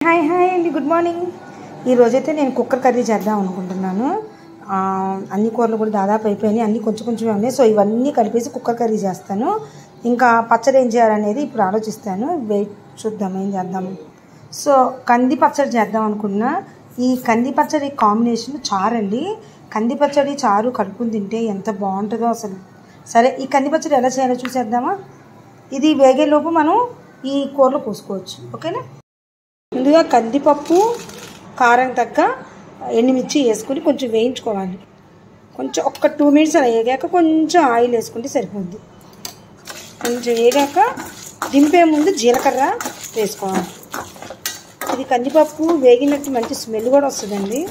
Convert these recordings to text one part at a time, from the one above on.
Hi అండి, good morning. ఈరోజైతే నేను కుక్కర్ కర్రీ చేద్దాం అనుకుంటున్నాను. అన్ని కూరలు కూడా దాదాపు అయిపోయినాయి, అన్నీ కొంచెం కొంచెం ఉన్నాయి. సో ఇవన్నీ కలిపేసి కుక్కర్ కర్రీ చేస్తాను. ఇంకా పచ్చడి ఏం చేయాలనేది ఇప్పుడు ఆలోచిస్తాను. వెయిట్ చూద్దాం ఏం చేద్దాము. సో కంది పచ్చడి చేద్దాం అనుకున్నా. ఈ కంది పచ్చడి కాంబినేషన్ చారు అండి. కంది పచ్చడి చారు కలుపుకుని తింటే ఎంత బాగుంటుందో అసలు. సరే, ఈ కంది పచ్చడి ఎలా చేయాలో చూసేద్దామా. ఇది వేగేలోపు మనం ఈ కూరలో పోసుకోవచ్చు. ఓకేనా. ముందుగా కందిపప్పు, కారం తగ్గ ఎండుమిర్చి వేసుకుని కొంచెం వేయించుకోవాలి. కొంచెం ఒక్క 2 minutes అలా వేగాక కొంచెం ఆయిల్ వేసుకుంటే సరిపోద్ది. కొంచెం వేగాక దింపే ముందు జీలకర్ర వేసుకోవాలి. ఇది కందిపప్పు వేగినట్టు మంచి స్మెల్ కూడా వస్తుందండి.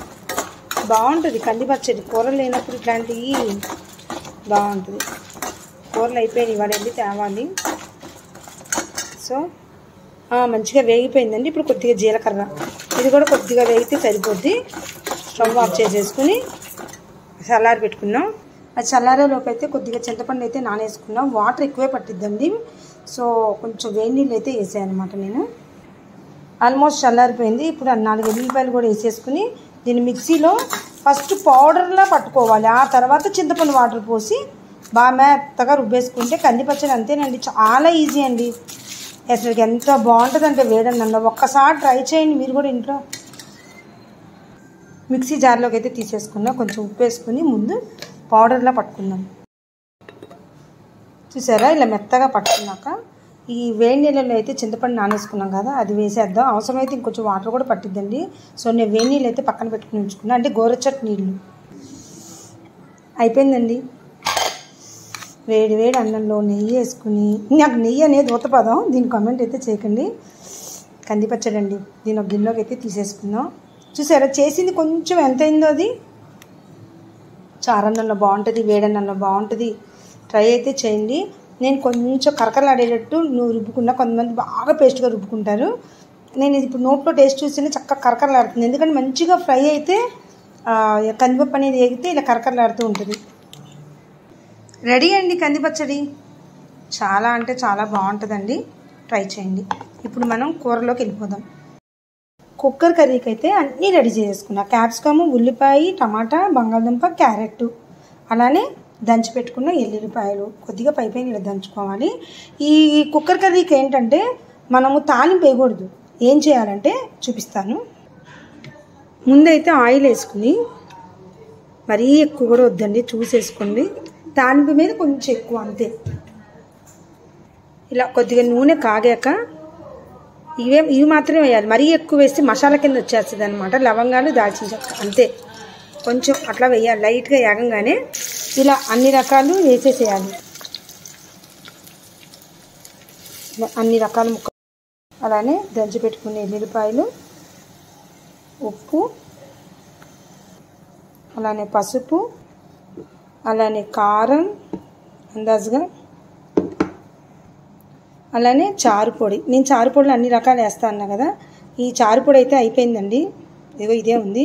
బాగుంటుంది కంది పచ్చడి. కూరలు లేనప్పుడు ఇట్లాంటివి బాగుంటుంది. కూరలు అయిపోయినాయి, ఇవాళ వెళ్ళి తేవాలి. సో మంచిగా వేగిపోయిందండి. ఇప్పుడు కొద్దిగా జీలకర్ర, ఇది కూడా కొద్దిగా వేగితే సరిపోద్ది. స్టవ్ ఆఫ్ చేసేసుకుని చల్లారి పెట్టుకున్నాం. అది చల్లారేలోపు అయితే కొద్దిగా చింతపండు అయితే నానేసుకున్నాం. వాటర్ ఎక్కువే పట్టిద్దండి. సో కొంచెం వేడి నీళ్ళు అయితే వేసాను అనమాట నేను. ఆల్మోస్ట్ చల్లారిపోయింది. ఇప్పుడు 4 ఎల్లిపాయలు కూడా వేసేసుకుని దీన్ని మిక్సీలో ఫస్ట్ పౌడర్లా పట్టుకోవాలి. ఆ తర్వాత చింతపండు వాటర్ పోసి బాగా మెత్తగా రుబ్బేసుకుంటే కంది పచ్చడి అంతేనండి. చాలా ఈజీ అండి. అసలు ఎంత బాగుంటుందంటే వేడన్నంలో. ఒక్కసారి ట్రై చేయండి మీరు కూడా ఇంట్లో. మిక్సీ జార్లోకి అయితే తీసేసుకున్నాం. కొంచెం ఉప్పు వేసుకుని ముందు పౌడర్లా పట్టుకుందాం. చూసారా, ఇలా మెత్తగా పట్టుకున్నాక ఈ వేడి నీళ్ళలో అయితే చింతపండు నానేసుకున్నాం కదా, అది వేసేద్దాం. అవసరమైతే ఇంకొంచెం వాటర్ కూడా పట్టిద్దండి. సో నేను వేడి నీళ్ళు అయితే పక్కన పెట్టుకుని ఉంచుకున్నాను, అంటే గోరువెచ్చటి నీళ్ళు. అయిపోయిందండి. వేడి వేడి అన్నంలో నెయ్యి వేసుకుని, నాకు నెయ్యి అనేది ఊతపదం, దీని కామెంట్ అయితే చేయకండి. కంది పచ్చడి అండి. దీని ఒక గిన్నెలోకి అయితే తీసేసుకుందాం. చూసారా చేసింది కొంచెం ఎంత అయిందో. అది చారన్నంలో బాగుంటుంది, వేడన్నంలో బాగుంటుంది. ట్రై అయితే చేయండి. నేను కొంచెం కరకరలాడేటట్టు నువ్వు రుబ్బుకున్నా. కొంతమంది బాగా పేస్ట్గా రుబ్బుకుంటారు. నేను ఇది ఇప్పుడు నోట్లో టేస్ట్ చూస్తేనే చక్కగా కరకరలాడుతుంది. ఎందుకంటే మంచిగా ఫ్రై అయితే కందిపప్పు అనేది వేగితే ఇలా కరకరలాడుతూ ఉంటుంది. రెడీ అండి కంది పచ్చడి. చాలా అంటే చాలా బాగుంటుందండి. ట్రై చేయండి. ఇప్పుడు మనం కూరలోకి వెళ్ళిపోదాం. కుక్కర్ కర్రీకి అయితే అన్నీ రెడీ చేసుకున్నా. క్యాప్సికమ్, ఉల్లిపాయ, టమాటా, బంగాళదుంప, క్యారెట్, అలానే దంచి పెట్టుకున్న ఎల్లుల్లిపాయలు కొద్దిగా పైపైన ఇలా దంచుకోవాలి. ఈ కుక్కర్ కర్రీకి ఏంటంటే మనము తాలింపు వేయకూడదు. ఏం చేయాలంటే చూపిస్తాను. ముందైతే ఆయిల్ వేసుకుని, మరీ ఎక్కువ కూడా వద్దండి, చూసేసుకోండి. తాలింపు మీద కొంచెం ఎక్కువ అంతే. ఇలా కొద్దిగా నూనె కాగాక ఇవి మాత్రమే వేయాలి. మరీ ఎక్కువ వేస్తే మసాలా కింద వచ్చేస్తుంది అనమాట. లవంగాలు, దాల్చిన చెక్క అంతే. కొంచెం అట్లా వేయాలి. లైట్గా వేగంగానే ఇలా అన్ని రకాలు వేసేసేయాలి. అన్ని రకాల ముక్క. అలానే దంచి పెట్టుకునే ఎల్లుల్లిపాయలు, ఉప్పు, అలానే పసుపు, అలానే కారం అందాజుగా, అలానే చారు పొడి. నేను చారు పొడులు అన్ని రకాలు వేస్తా అన్నా కదా. ఈ చారు పొడి అయితే అయిపోయిందండి. ఇదే ఉంది.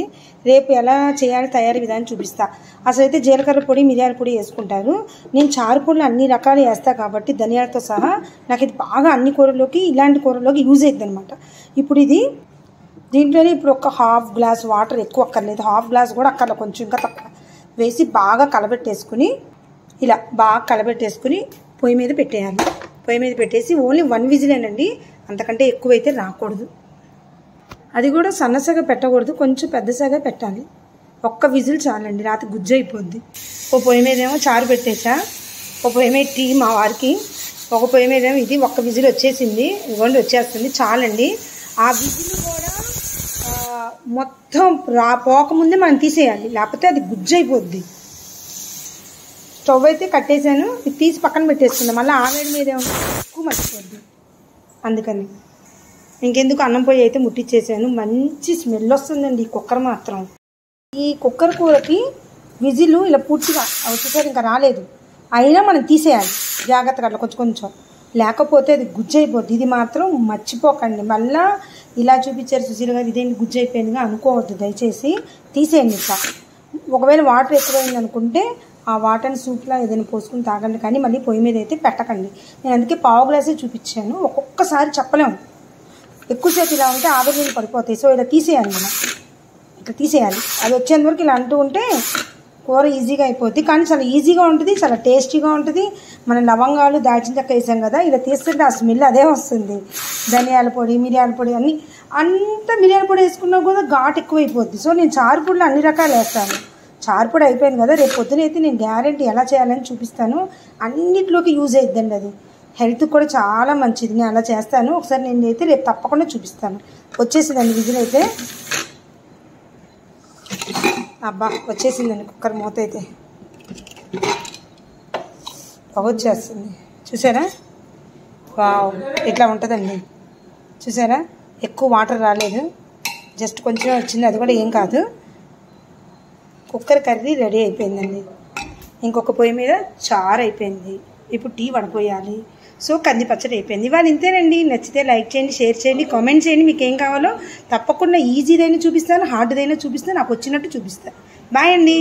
రేపు ఎలా చేయాలి తయారీ విధానం చూపిస్తా. అసలు అయితే జీలకర్ర పొడి, మిరియాల పొడి వేసుకుంటారు. నేను చారు పొడులు అన్ని రకాలు వేస్తా కాబట్టి ధనియాలతో సహా నాకు ఇది బాగా అన్ని కూరల్లోకి, ఇలాంటి కూరల్లోకి యూజ్ అవుతుంది అనమాట. ఇప్పుడు ఇది దీంట్లోనే ఇప్పుడు ఒక 1/2 glass వాటర్, ఎక్కువ అక్కర్లేదు, 1/2 glass కూడా అక్కర్లేదు, కొంచెం ఇంకా తక్కువ వేసి బాగా కలబెట్టేసుకుని, ఇలా బాగా కలబెట్టేసుకుని పొయ్యి మీద పెట్టేయాలి. పొయ్యి మీద పెట్టేసి ఓన్లీ 1 విజిలేనండి, అంతకంటే ఎక్కువైతే రాకూడదు. అది కూడా సన్నసగా పెట్టకూడదు, కొంచెం పెద్దసగా పెట్టాలి. 1 విజిల్ చాలండి, రాత్రి గుజ్జు అయిపోద్ది. ఓ పొయ్యి మీద ఏమో చారు పెట్టేసా, ఒక పొయ్యి మీద టీ మా వారికి, ఒక పొయ్యి మీద ఏమో ఇది. 1 విజిల్ వచ్చేసింది, ఇవ్వండి వచ్చేస్తుంది, చాలండి. ఆ విజిల్ కూడా మొత్తం పోకముందే మనం తీసేయాలి, లేకపోతే అది గుజ్జు అయిపోద్ది. స్టవ్ అయితే కట్టేసాను, ఇది తీసి పక్కన పెట్టేసుకుందాం. మళ్ళీ ఆవేడి మీద ఎక్కువ మర్చిపోద్ది, అందుకని ఇంకెందుకు అన్నం పొయ్యి అయితే ముట్టించేసాను. మంచి స్మెల్ వస్తుందండి ఈ కుక్కర్ మాత్రం. ఈ కుక్కర్ కూరకి విజిల్ ఇలా పూర్తిగా వచ్చేసరికి ఇంకా రాలేదు, అయినా మనం తీసేయాలి జాగ్రత్తగా అట్లా కొంచెం కొంచెం, లేకపోతే అది గుజ్జు అయిపోద్ది. ఇది మాత్రం మర్చిపోకండి. మళ్ళీ ఇలా చూపించారు సుశీల గారు, ఇదేంటి గుజ్జు అయిపోయిందిగా అనుకోవద్దు దయచేసి, తీసేయండి. ఇట్లా ఒకవేళ వాటర్ ఎక్కువైంది అనుకుంటే ఆ వాటర్ని సూప్లా ఏదైనా పోసుకుని తాగండి, కానీ మళ్ళీ పొయ్యి మీద అయితే పెట్టకండి. నేను అందుకే 1/2 గ్లాసే చూపించాను. ఒక్కొక్కసారి చెప్పలేము, ఎక్కువసేపు ఇలా ఉంటే ఆవిరి నీళ్ళు పడిపోతాయి. సో ఇలా తీసేయాలి, మనం ఇట్లా తీసేయాలి. అది వచ్చేంత వరకు ఇలా అంటూ ఉంటే కూర ఈజీగా అయిపోద్ది. కానీ చాలా ఈజీగా ఉంటుంది, చాలా టేస్టీగా ఉంటుంది. మనం లవంగాలు దాల్చిన చెక్క వేసాం కదా, ఇలా తీస్తుంటే ఆ స్మెల్ అదే వస్తుంది. ధనియాల పొడి, మిరియాల పొడి అన్నీ అంతా మిరియాల పొడి వేసుకున్నా కూడా ఘాటు ఎక్కువైపోద్ది. సో నేను చారు పొడిలో అన్ని రకాలు వేస్తాను. చారు పొడి అయిపోయింది కదా, రేపు పొద్దునైతే నేను గ్యారెంటీ ఎలా చేయాలని చూపిస్తాను. అన్నింటిలోకి యూజ్ అవుతుందండి. అది హెల్త్ కూడా చాలా మంచిది. నేను అలా చేస్తాను. ఒకసారి నేను అయితే రేపు తప్పకుండా చూపిస్తాను. వచ్చేసిందండి విజిల్ అయితే. అబ్బా వచ్చేసిందండి కుక్కర్ మూత అయితే పొగొచ్చేస్తుంది. చూసారా, వావ్ ఇట్లా ఉంటుందండి. చూసారా, ఎక్కువ వాటర్ రాలేదు, జస్ట్ కొంచెం వచ్చింది. అది కూడా ఏం కాదు. కుక్కర్ కర్రీ రెడీ అయిపోయిందండి. ఇంకొక పొయ్యి మీద చారు అయిపోయింది. ఇప్పుడు టీ వడపోయాలి. సో కంది పచ్చడి అయిపోయింది. ఇవాళ ఇంతేనండి. నచ్చితే లైక్ చేయండి, షేర్ చేయండి, కామెంట్ చేయండి. మీకు ఏం కావాలో తప్పకుండా ఈజీదైనా చూపిస్తాను, హార్డ్దైనా చూపిస్తాను, నాకు వచ్చినట్టు చూపిస్తాను. బాయ్ అండి.